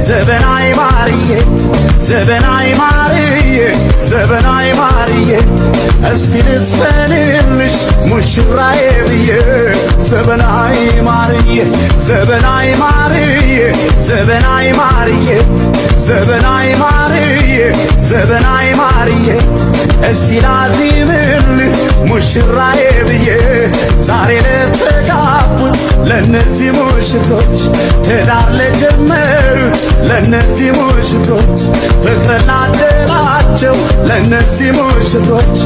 ዘበናይ ማርዬ ዘበናይ ማርዬ ዘበናይ ማርዬ እስቲ ልዝፈንልሽ ሙሽራዬ ብዬ ዘበናይ ማርዬ ዘበናይ ማርዬ ዘበናይ ማርዬ ዘበናይ ማርዬ ዘበናይ ማርዬ እስቲ ላዚምልህ ሙሽራዬ ብዬ ዛሬ ለተጋቡት ለነዚህ ሙሽሮች ትዳር ለጀመሩት ለነዚህ ሙሽሮች ፍቅር ላደራቸው ለነዚህ ሙሽሮች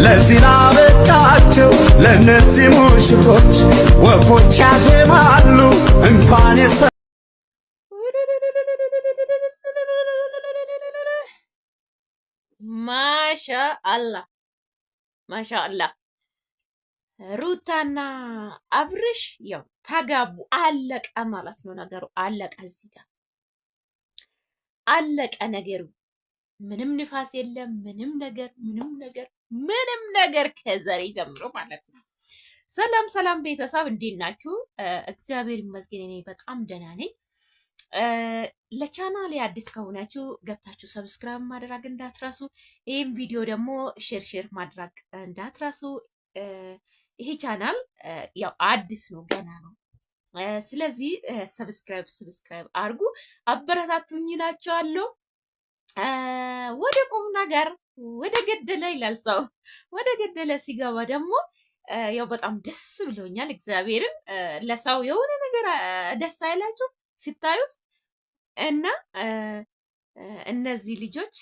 ለዚህ ላበቃቸው ለነዚህ ሙሽሮች ወፎች ያዜማሉ እንኳን ማሻአላህ ማሻአላህ ሩታና አብርሽ ያው ተጋቡ። አለቀ ማለት ነው ነገሩ። አለቀ፣ እዚህ ጋር አለቀ ነገሩ። ምንም ንፋስ የለም። ምንም ነገር ከዛሬ ጀምሮ ማለት ነው። ሰላም ሰላም ቤተሰብ እንዴት ናችሁ? እግዚአብሔር ይመስገን እኔ በጣም ደህና ነኝ። ለቻናሌ አዲስ ከሆናችሁ ገብታችሁ ሰብስክራይብ ማድረግ እንዳትረሱ። ይህም ቪዲዮ ደግሞ ሼር ማድረግ እንዳትረሱ። ይሄ ቻናል ያው አዲስ ነው፣ ገና ነው። ስለዚህ ሰብስክራይብ አድርጉ፣ አበረታቱኝ እላችኋለሁ። ወደ ቁም ነገር ወደ ገደለ ይላል ሰው። ወደ ገደለ ሲገባ ደግሞ ያው በጣም ደስ ብሎኛል። እግዚአብሔርን ለሰው የሆነ ነገር ደስ አይላችሁ ሲታዩት? እና እነዚህ ልጆች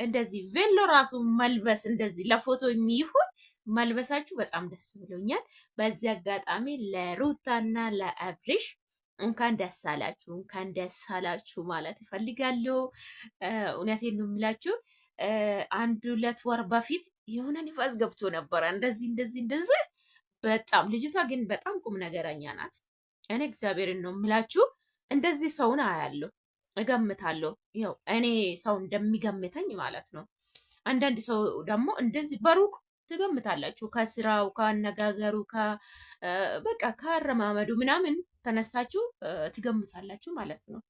እንደዚህ ቬሎ ራሱ መልበስ እንደዚህ ለፎቶ የሚሆን መልበሳችሁ በጣም ደስ ብሎኛል። በዚህ አጋጣሚ ለሩታና ለአብርሽ እንኳን ደስ አላችሁ፣ እንኳን ደስ አላችሁ ማለት እፈልጋለሁ። እውነቴን ነው የምላችሁ። 1-2 ወር በፊት የሆነ ንፋስ ገብቶ ነበረ እንደዚህ በጣም ልጅቷ ግን በጣም ቁም ነገረኛ ናት። እኔ እግዚአብሔርን ነው የምላችሁ። እንደዚህ ሰውን አያለሁ እገምታለሁ። ያው እኔ ሰው እንደሚገምተኝ ማለት ነው። አንዳንድ ሰው ደግሞ እንደዚህ በሩቅ ትገምታላችሁ። ከስራው፣ ከአነጋገሩ፣ በቃ ከአረማመዱ ምናምን ተነስታችሁ ትገምታላችሁ ማለት ነው።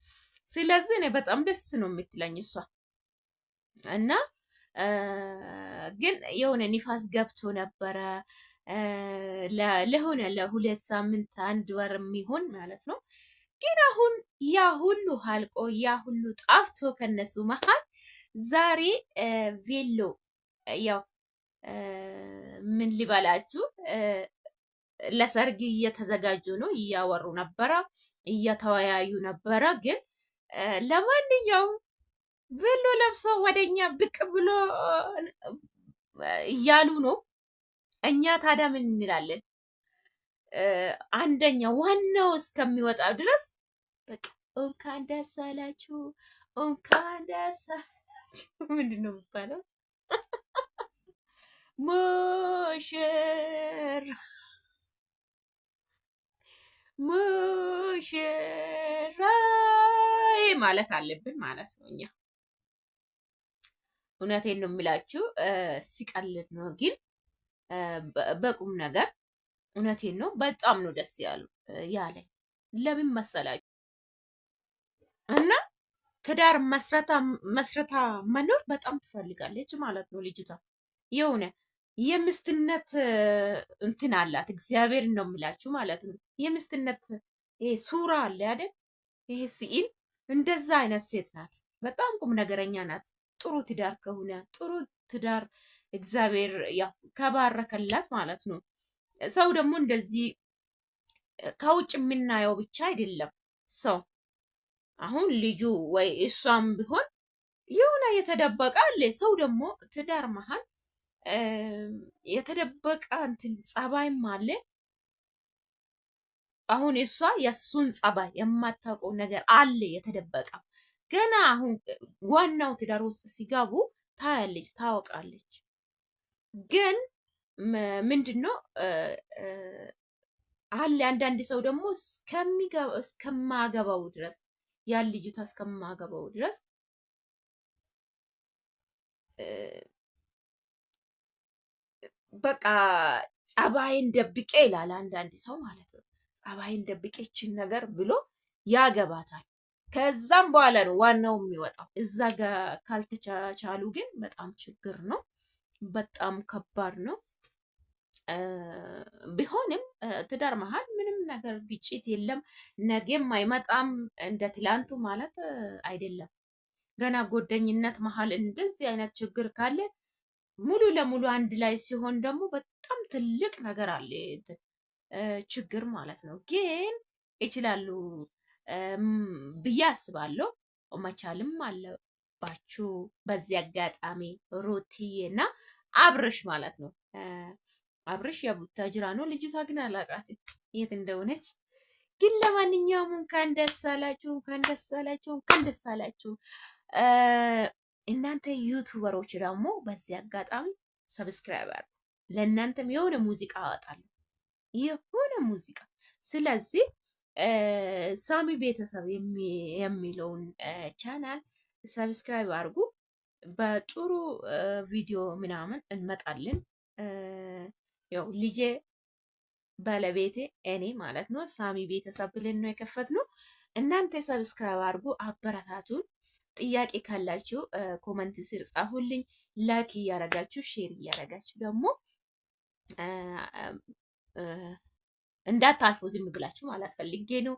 ስለዚህ እኔ በጣም ደስ ነው የምትለኝ እሷ እና ግን የሆነ ንፋስ ገብቶ ነበረ ለሆነ ለ2 ሳምንት 1 ወር የሚሆን ማለት ነው። ግን አሁን ያ ሁሉ አልቆ ያ ሁሉ ጣፍቶ ከነሱ መሀል ዛሬ ቬሎ ያው ምን ሊበላችሁ ለሰርግ እየተዘጋጁ ነው፣ እያወሩ ነበረ፣ እየተወያዩ ነበረ። ግን ለማንኛውም ቬሎ ለብሶ ወደኛ ብቅ ብሎ እያሉ ነው። እኛ ታዲያ ምን እንላለን? አንደኛ ዋናው እስከሚወጣው ድረስ በቃ እንኳን ደስ አላችሁ፣ እንኳን ደስ አላችሁ። ምንድን ነው የሚባለው? ሙሽራዬ ማለት አለብን ማለት ነው እኛ። እውነቴን ነው የሚላችሁ። ሲቀልድ ነው ግን በቁም ነገር እውነቴን ነው። በጣም ነው ደስ ያለኝ። ለምን መሰላችሁ? እና ትዳር መስረታ መኖር በጣም ትፈልጋለች ማለት ነው ልጅቷ። የሆነ የምስትነት እንትን አላት። እግዚአብሔር ነው የምላችሁ ማለት ነው። የምስትነት ሱራ አለ አይደል? ይሄ ሲኢል እንደዛ አይነት ሴት ናት። በጣም ቁም ነገረኛ ናት። ጥሩ ትዳር ከሆነ ጥሩ ትዳር እግዚአብሔር ያው ከባረከላት ማለት ነው። ሰው ደግሞ እንደዚህ ከውጭ የምናየው ብቻ አይደለም ሰው። አሁን ልጁ ወይ እሷም ቢሆን የሆነ የተደበቀ አለ። ሰው ደግሞ ትዳር መሀል የተደበቀ እንትን ጸባይም አለ። አሁን እሷ የሱን ጸባይ የማታውቀው ነገር አለ የተደበቀ። ገና አሁን ዋናው ትዳር ውስጥ ሲገቡ ታያለች፣ ታወቃለች። ግን ምንድነው አለ አንዳንድ ሰው ደግሞ እስከማገባው ድረስ ያን ልጅቷ እስከማገባው ድረስ በቃ ጸባይን ደብቄ ይላል አንዳንድ ሰው ማለት ነው። ጸባይን ደብቄ ይችን ነገር ብሎ ያገባታል። ከዛም በኋላ ነው ዋናው የሚወጣው። እዛ ጋር ካልተቻቻሉ ግን በጣም ችግር ነው፣ በጣም ከባድ ነው። ቢሆንም ትዳር መሀል ምንም ነገር ግጭት የለም፣ ነገም አይመጣም እንደ ትላንቱ ማለት አይደለም። ገና ጓደኝነት መሀል እንደዚህ አይነት ችግር ካለ ሙሉ ለሙሉ አንድ ላይ ሲሆን ደግሞ በጣም ትልቅ ነገር አለ ችግር ማለት ነው። ግን ይችላሉ ብዬ አስባለሁ። መቻልም አለባችሁ። በዚህ አጋጣሚ ሩትዬ እና አብርሽ ማለት ነው። አብርሽ የቡታጅራ ነው፣ ልጅቷ ግን አላውቃትም የት እንደሆነች። ግን ለማንኛውም እንኳን ደስ አላችሁ፣ እንኳን ደስ አላችሁ፣ እንኳን ደስ አላችሁ። እናንተ ዩቱበሮች ደግሞ በዚህ አጋጣሚ ሰብስክራይብ አድርጉ። ለእናንተም የሆነ ሙዚቃ አወጣለሁ፣ የሆነ ሙዚቃ። ስለዚህ ሳሚ ቤተሰብ የሚለውን ቻናል ሰብስክራይብ አድርጉ። በጥሩ ቪዲዮ ምናምን እንመጣለን። ያው ልጄ ባለቤቴ እኔ ማለት ነው ሳሚ ቤተሰብ ብለን ነው የከፈትነው። እናንተ ሰብስክራይብ አድርጉ፣ አበረታቱን። ጥያቄ ካላችሁ ኮመንት ስር ጻፉልኝ። ላይክ እያረጋችሁ ሼር እያረጋችሁ ደግሞ እንዳታልፉ ዝም ብላችሁ ማለት ፈልጌ ነው።